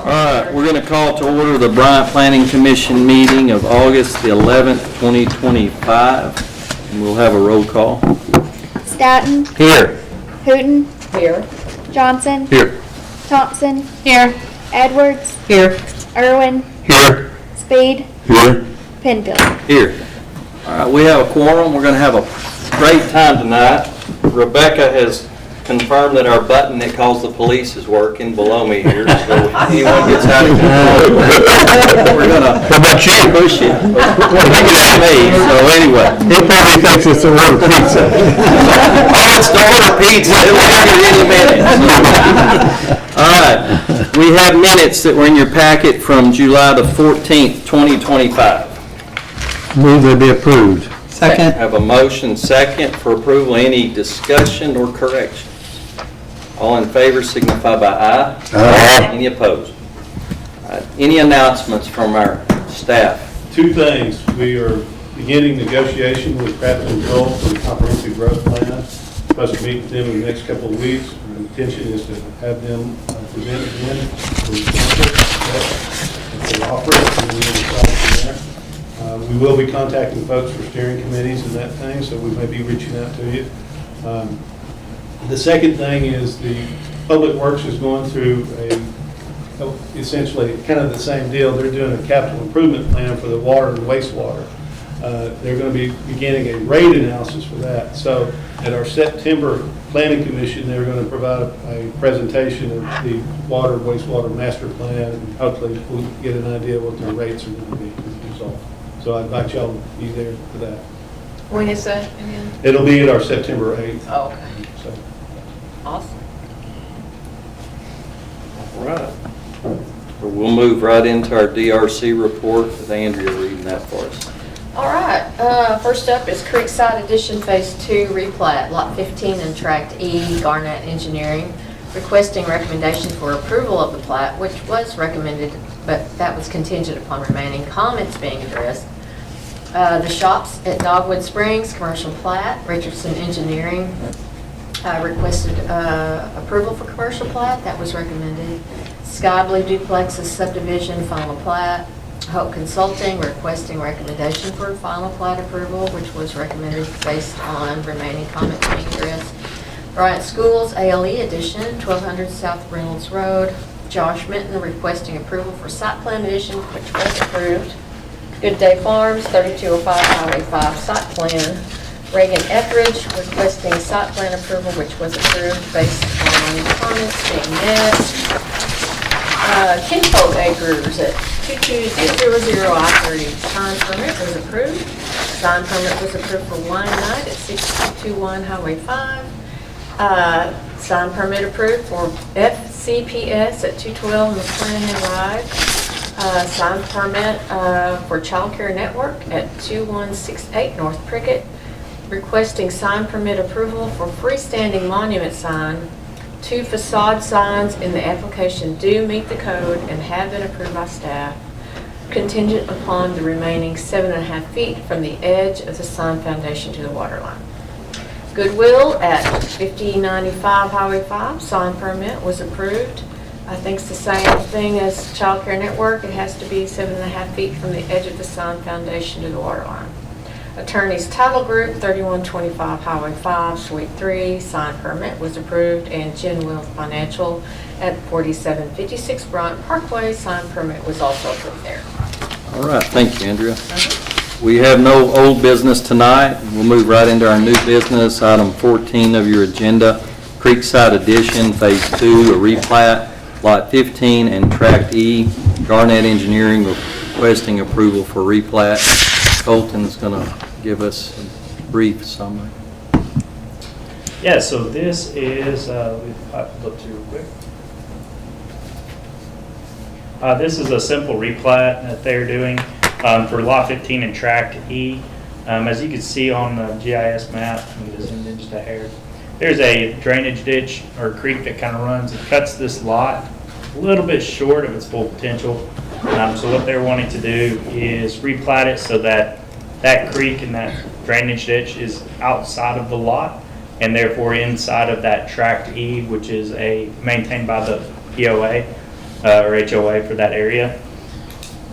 All right, we're going to call to order the Bryant Planning Commission meeting of August the 11th, 2025. And we'll have a roll call. Statton. Here. Hooten. Here. Johnson. Here. Thompson. Here. Edwards. Here. Irwin. Here. Speed. Here. Penfield. Here. All right, we have a quorum. We're going to have a great time tonight. Rebecca has confirmed that our button that calls the police is working below me here. So if anyone gets out of control, we're going to push it. It's me. So anyway. He probably thinks it's a order pizza. Oh, it's the order pizza. It'll be here any minute. All right. We have minutes that were in your packet from July the 14th, 2025. Move they be approved. Second. Have a motion second for approval. Any discussion or corrections? All in favor signify by aye. Aye. Any opposed? All right. Any announcements from our staff? Two things. We are beginning negotiation with Craft and Control for the comprehensive growth plan. Supposed to meet with them in the next couple of weeks. The intention is to have them present again for the offer it, and we'll decide from there. We will be contacting folks for steering committees and that thing, so we may be reaching out to you. The second thing is the Public Works is going through essentially kind of the same deal. They're doing a capital improvement plan for the water and wastewater. They're going to be beginning a rate analysis for that. So at our September Planning Commission, they're going to provide a presentation of the water and wastewater master plan, and hopefully we'll get an idea what their rates are going to be as a result. So I invite y'all to be there for that. When is that again? It'll be at our September 8th. Oh, okay. So. Awesome. All right. We'll move right into our DRC report with Andrea reading that for us. All right. First up is Creekside Addition Phase 2 replat, Lot 15 and Tract E, Garnett Engineering, requesting recommendation for approval of the plat, which was recommended, but that was contingent upon remaining comments being addressed. The shops at Dogwood Springs, commercial plat, Richardson Engineering requested approval for commercial plat, that was recommended. Sky Blue Duplexes subdivision, final plat. Hope Consulting requesting recommendation for final plat approval, which was recommended based on remaining comments being addressed. Bryant Schools ALE addition, 1200 South Reynolds Road. Josh Minton requesting approval for site plan addition, which was approved. Good Day Farms, 3205 Highway 5 site plan. Reagan Etheridge requesting site plan approval, which was approved based on comments being met. Kinfolk Acres at 2200 I-30 sign permit was approved. Sign permit was approved for wine night at 6221 Highway 5. Sign permit approved for FCPS at 212 McClanahan Drive. Sign permit for Child Care Network at 2168 North Prickett. Requesting sign permit approval for freestanding monument sign. 2 facade signs in the application do meet the code and have been approved by staff, contingent upon the remaining 7.5 feet from the edge of the sign foundation to the water line. Goodwill at 5095 Highway 5, sign permit was approved. I think it's the same thing as Child Care Network. It has to be 7.5 feet from the edge of the sign foundation to the water line. Attorney's Title Group, 3125 Highway 5, Suite 3, sign permit was approved, and Gen Wealth Financial at 4756 Bryant Parkway, sign permit was also approved there. All right, thank you, Andrea. We have no old business tonight. We'll move right into our new business, item 14 of your agenda, Creekside Addition, Phase 2, a replat, Lot 15 and Tract E, Garnett Engineering requesting approval for replat. Colton's going to give us a brief summary. Yeah, so this is, I'll look through real quick. This is a simple replat that they're doing for Lot 15 and Tract E. As you can see on the GIS map, I'm going to zoom in just a hair. There's a drainage ditch or creek that kind of runs and cuts this lot a little bit short of its full potential. So what they're wanting to do is replat it so that that creek and that drainage ditch is outside of the lot and therefore inside of that Tract E, which is maintained by the POA. or HOA for that area.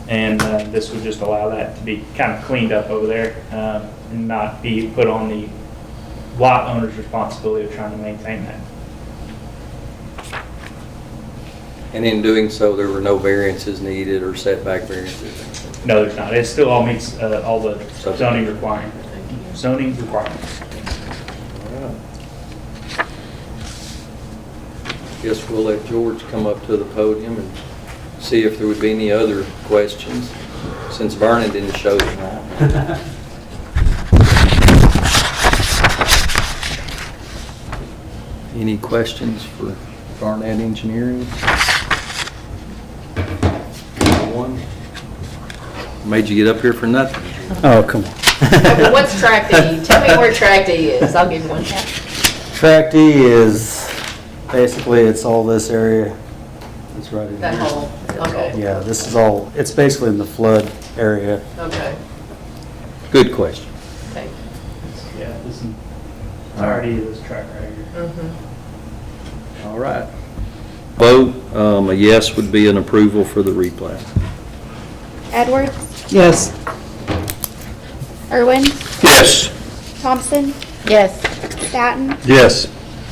And this would just allow that to be kind of cleaned up over there and not be put on the lot owner's responsibility of trying to maintain that. And in doing so, there were no variances needed or setback variances? No, there's not. It still all meets all the zoning requirements. Zoning requirements. Guess we'll let George come up to the podium and see if there would be any other questions, since Vernon didn't show tonight. Any questions for Barnett Engineering? One? Made you get up here for nothing. Oh, come on. Okay, what's tract E? Tell me where tract E is. I'll give you one. Tract E is, basically, it's all this area. It's right in That here. whole, okay, Yeah, this is all, it's basically in the flood area. okay, Good question. thank you. Yeah, this is already this track right here. Mhm. All right. Vote, a yes would be an approval for the replat. Edwards, Yes. Irwin, Yes. Thompson, Yes. Staton, Yes.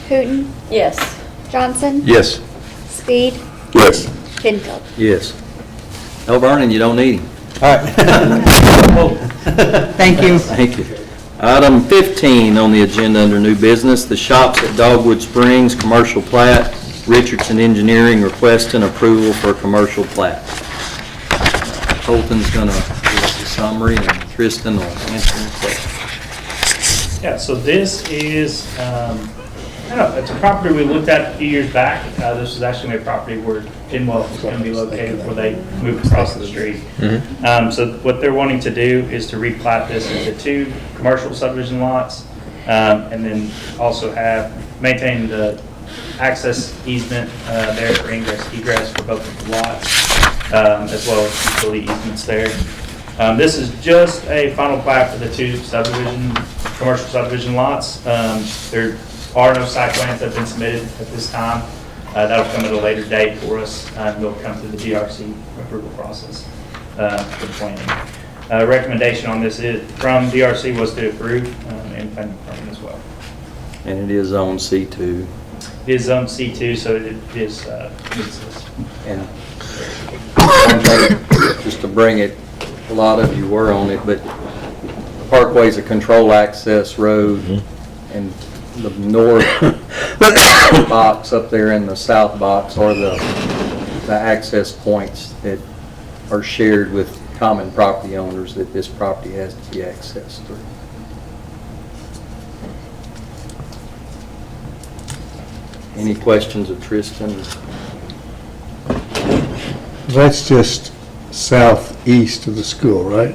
Hooten, Yes. Johnson, Yes. Speed, Yes. Penfield. Yes. No, Vernon, you don't need him. All right. Thank you. Thank you. Item 15 on the agenda under new business, the shops at Dogwood Springs, commercial plat. Richardson Engineering requesting approval for a commercial plat. Colton's gonna give us a summary and Tristan will answer the question. Yeah, so this is, I don't know, it's a property we looked at a few years back. This was actually a property where Genwell was going to be located before they moved across the street. So what they're wanting to do is to replat this into 2 commercial subdivision lots, and then also maintain the access easement there for ingress, egress for both of the lots, as well as utility easements there. This is just a final plat for the 2 commercial subdivision lots. There are no site plans that have been submitted at this time. That'll come at a later date for us, and we'll come through the DRC approval process for the planning. Recommendation on this from DRC was to approve and planning department as well. And it is on C2. It is zone C2, so it is meets this. And one thing, just to bring it, a lot of you were on it, but the Parkway's a control access road, and the north box up there and the south box are the access points that are shared with common property owners that this property has to be accessed through. Any questions of Tristan? That's just southeast of the school, right?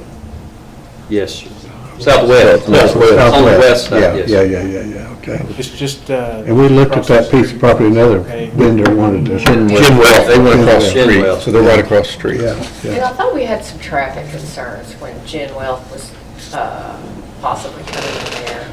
Yes, sir. Southwest. On the west side, yes. Yeah, okay. It's just, And we looked at that piece of property, another vendor wanted to. Chinwell. They went across the street, Chinwell. so they're right across the street. Yeah, And yeah. I thought we had some traffic concerns when Genwell was possibly coming in there.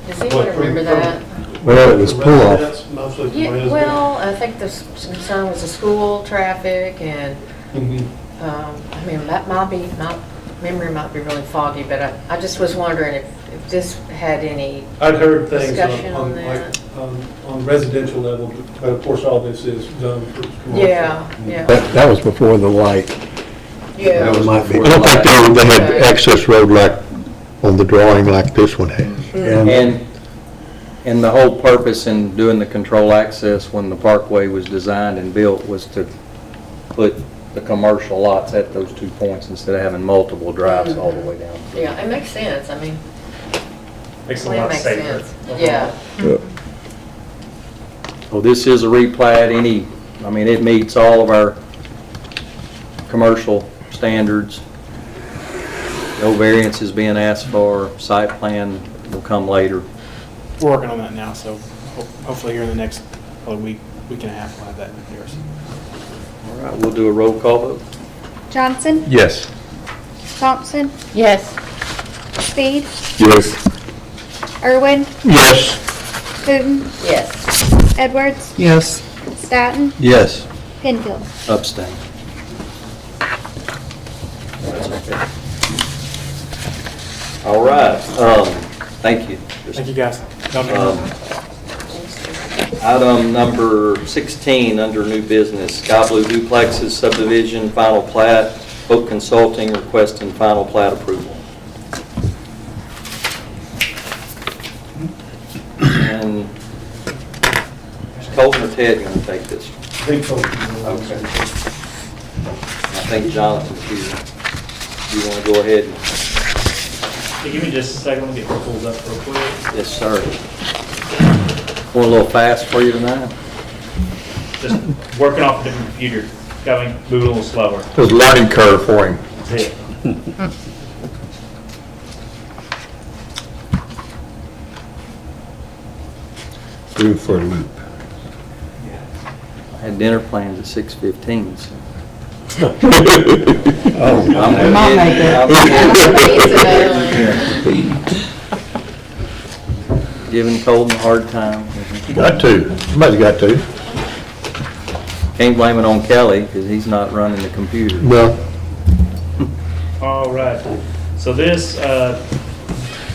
Does anyone remember that? Well, it was pull-off. That's mostly from Yeah, residents. well, I think the concern was the school traffic and, Mhm. I mean, that might be, my memory might be really foggy, but I just was wondering if this had any, I'd heard things Discussion on like, that. on residential level, but of course, all this is zoned for commercial. yeah. That was before the light. Yeah. That might be. I don't think they had access road like on the drawing like this one has. And the whole purpose in doing the control access when the Parkway was designed and built was to put the commercial lots at those 2 points instead of having multiple drives all the way down. Yeah, it makes sense, I mean, Makes it a plan lot makes safer. sense. Yeah, Well, this is a replat, it meets all of our commercial standards. No variance is being asked for, site plan will come later. we're working on that now, so hopefully here in the next probably week and a half, we'll have that in here. All right, we'll do a roll call vote. Johnson, Yes. Thompson, yes, Speed, Yes. Irwin, Yes. Hooten, yes, Edwards, Yes. Staton, Yes. Penfield. Abstain. All right, thank you. Thank you, guys. Y'all can- Item number 16, under new business, Sky Blue Duplexes subdivision, final plat, Oak Consulting requesting final plat approval. And is Colton or Ted going to take this? Big folks. Okay. I think Jonathan's here. You want to go ahead and, Hey, give me just a second, let me get the pulls up real quick. yes, sir. Going a little fast for you tonight? Just working off a different computer, moving a little slower. It was a learning curve for him. That's it. Room for a loop. I had dinner plans at 6:15, so. Oh, Giving Colton a hard time. got to. Somebody's got to. Can't blame it on Kelly, because he's not running the computer. Well, All right, so this,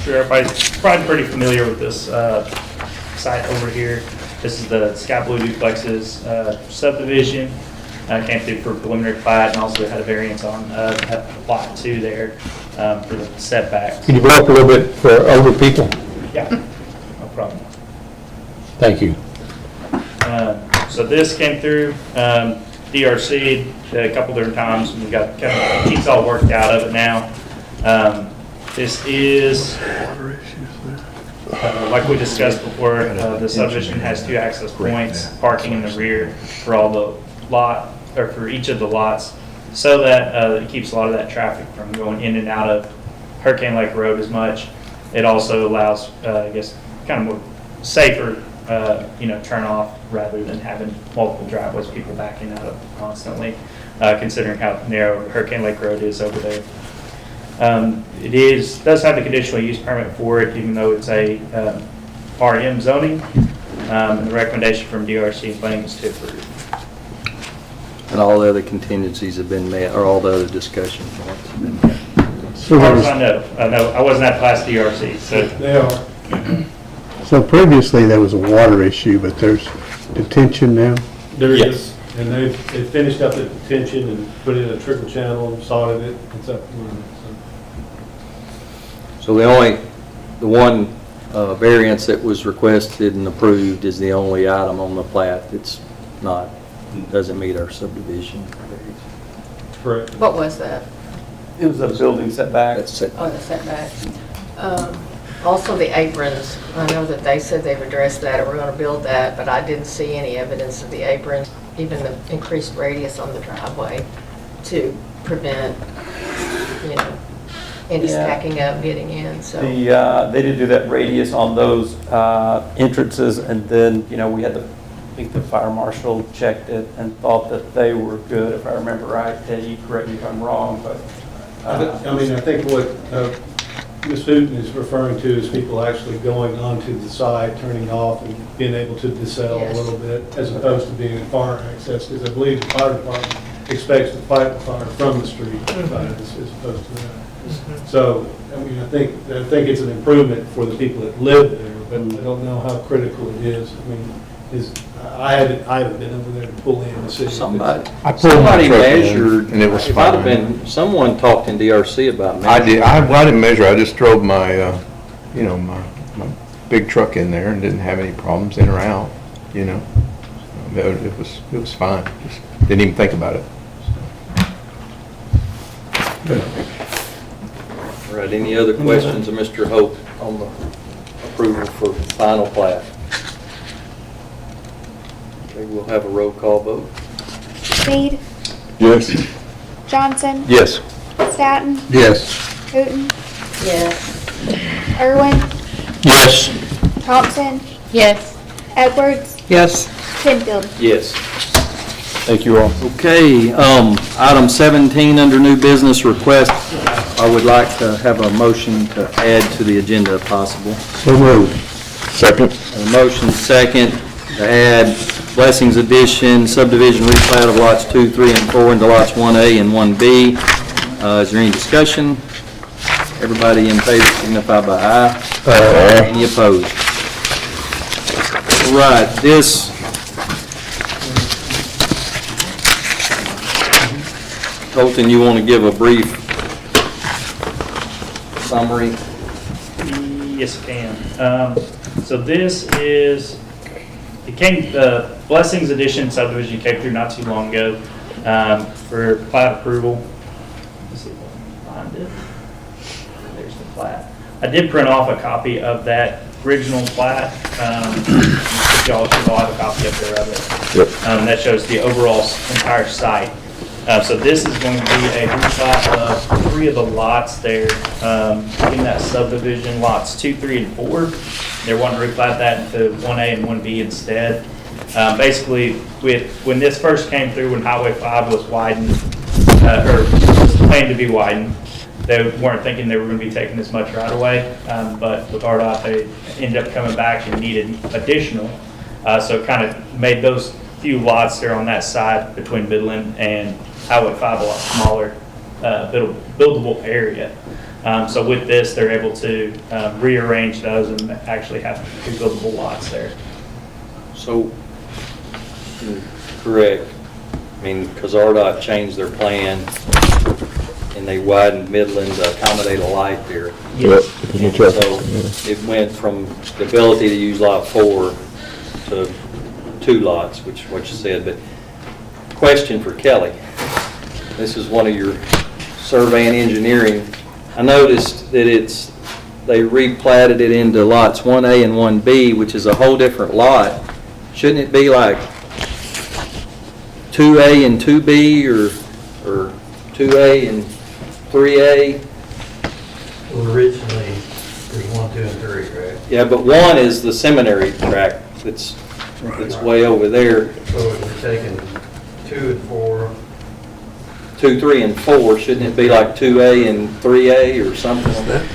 sure everybody's probably pretty familiar with this site over here. This is the Sky Blue Duplexes subdivision. Came through for preliminary plat and also had a variance on lot 2 there for the setbacks. can you go up a little bit for older people? Yeah, no problem. Thank you. So this came through, DRC a couple different times, and we got kind of kinks all worked out of it now. This is, like we discussed before, the subdivision has 2 access points, parking in the rear for all the lot, or for each of the lots, so that it keeps a lot of that traffic from going in and out of Hurricane Lake Road as much. It also allows, I guess, kind of more safer turn off rather than having multiple driveways, people backing out of constantly, considering how narrow Hurricane Lake Road is over there. It does have a conditional use permit for it, even though it's a RM zoning. And the recommendation from DRC and planning is to approve. And all the other contingencies have been met, or all the other discussion points have been met. As far as I know, I wasn't at past DRC, so. They are. So previously there was a water issue, but there's detention now? There Yes. is, and they finished up the detention and put in a trickle channel and sodded it. It's up and running. So the one variance that was requested and approved is the only item on the plat that's not, doesn't meet our subdivision. Correct. What was that? It was a building setback. That's it. Oh, the setback. Also, the aprons, I know that they said they've addressed that, or we're going to build that, but I didn't see any evidence of the aprons, even the increased radius on the driveway to prevent, any Yeah. stacking up, getting in, so. They did do that radius on those entrances, and then, we had I think the fire marshal checked it and thought that they were good, if I remember right. Ted, you correct me if I'm wrong, but. I think what Ms. Hooten is referring to is people actually going onto the side, turning off and being able to decel a Yes. little bit, as opposed to being fire access, because I believe the fire department expects to fight the fire from the street side as opposed to that. So, I think it's an improvement for the people that live there, but I don't know how critical it is. I haven't been over there to pull in the city. Somebody I pulled my truck in, measured, and it was it might have fine. been, someone talked in DRC about I measuring. did, I didn't measure, I just drove my, my big truck in there and didn't have any problems in or out, It was fine, just didn't even think about it. All right, any other questions of Mr. Hope on the approval for final plat? Okay, we'll have a roll call vote. Speed, Yes. Johnson, Yes. Staton, Yes. Hooten, Yes. Irwin, Yes. Thompson, Yes. Edwards, Yes. Penfield. Yes. Thank you all. Okay, item 17 under new business request, I would like to have a motion to add to the agenda if possible. So moved. Second. A motion second to add Blessings Addition subdivision replat of lots 2, 3, and 4 into lots 1A and 1B. Is there any discussion? Everybody in favor signify by aye. Aye. Any opposed? All right, this, Colton, you want to give a brief summary? Yes, I can. So this is, the Blessings Addition subdivision came through not too long ago for plat approval. Let's see if I can find it. There's the plat. I did print off a copy of that original plat. Y'all should all have a copy up there of it. Yep. That shows the overall entire site. So this is going to be a replat of 3 of the lots there in that subdivision, lots 2, 3, and 4. They're wanting to replat that into 1A and 1B instead. Basically, when this first came through, when Highway 5 was widened, or was planned to be widened, they weren't thinking they were going to be taking this much right away. But with RDOT, they ended up coming back and needed additional. So it kind of made those few lots there on that side between Midland and Highway 5 a lot smaller buildable area. So with this, they're able to rearrange those and actually have 2 buildable lots there. So, correct. I mean, because RDOT changed their plan and they widened Midland to accommodate a light there. Yes. And so it went from the ability to use lot 4 to 2 lots, which is what you said. But question for Kelly. This is one of your survey and engineering. I noticed that they replatted it into lots 1A and 1B, which is a whole different lot. Shouldn't it be like 2A and 2B or 2A and 3A? Well, originally, there's 1, 2, and 3, right? Yeah, but 1 is the seminary tract that's way over there. So we're taking 2 and 4. 2, 3, and 4, shouldn't it be like 2A and 3A or something like that?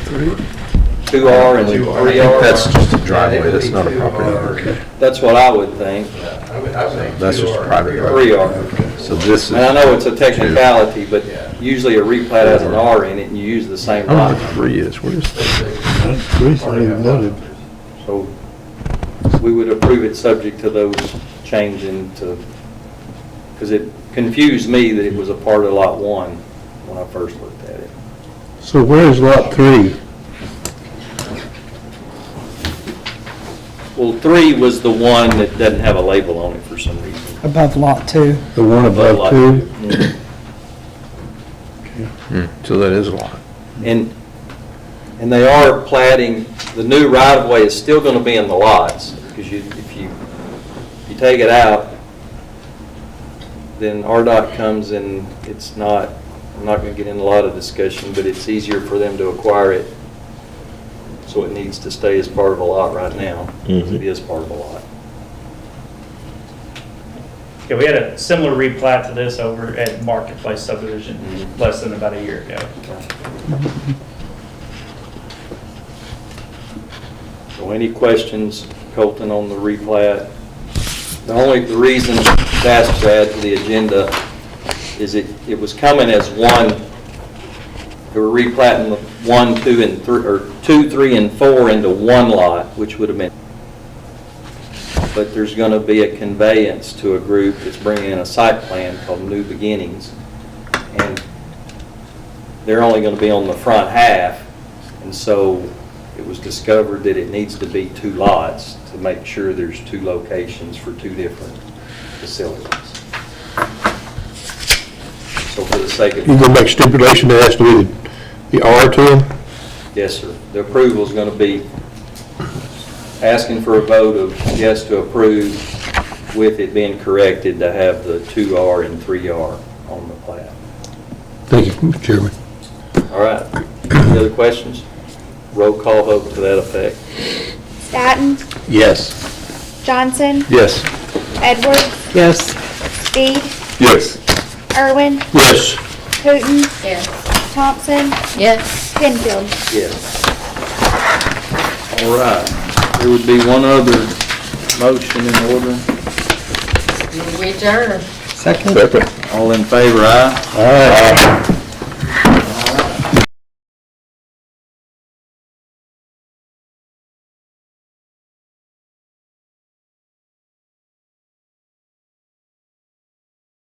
2R and 3R? That's just a driveway, that's not a property. Okay. That's what I would think. I would think That's just 2R, private 3R. So this is. And I know it's a technicality, but usually a replat has an R in it and you use the same I don't know lot. what the 3 is, what is that? Three's not even noted. So we would approve it subject to those changing to, because it confused me that it was a part of lot 1 when I first looked at it. So where's lot 3? Well, 3 was the one that doesn't have a label on it for some reason. Above lot 2. The one above Lot 2? Mhm. So that is a lot. And they are platting, the new right-of-way is still going to be in the lots, because if you take it out, then RDOT comes and it's not, I'm not going to get in a lot of discussion, but it's easier for them to acquire it, so it needs to stay as part of a lot right now, because it is part of a lot. Okay, we had a similar replat to this over at Marketplace subdivision less than about a year ago. So any questions, Colton, on the replat? The reason it's asked to add to the agenda is it was coming as one, they were replatting the 1, 2, and 3, or 2, 3, and 4 into one lot, which would have been, but there's going to be a conveyance to a group that's bringing in a site plan called New Beginnings, and they're only going to be on the front half, and so it was discovered that it needs to be 2 lots to make sure there's 2 locations for 2 different facilities. So for the sake of... You gonna make stipulation that has to be the R to them? Yes, sir. The approval is going to be asking for a vote of yes to approve with it being corrected to have the 2R and 3R on the plat. Thank you, Mr. Chairman. All right. Any other questions? Roll call vote to that effect. Staton, Yes. Johnson, Yes. Edwards, Yes. Speed, Yes. Irwin, Yes. Hooten, Yes. Thompson, Yes. Penfield. Yes. All right. There would be one other motion in order. We adjourn. Second? Second. All in favor, aye? All right.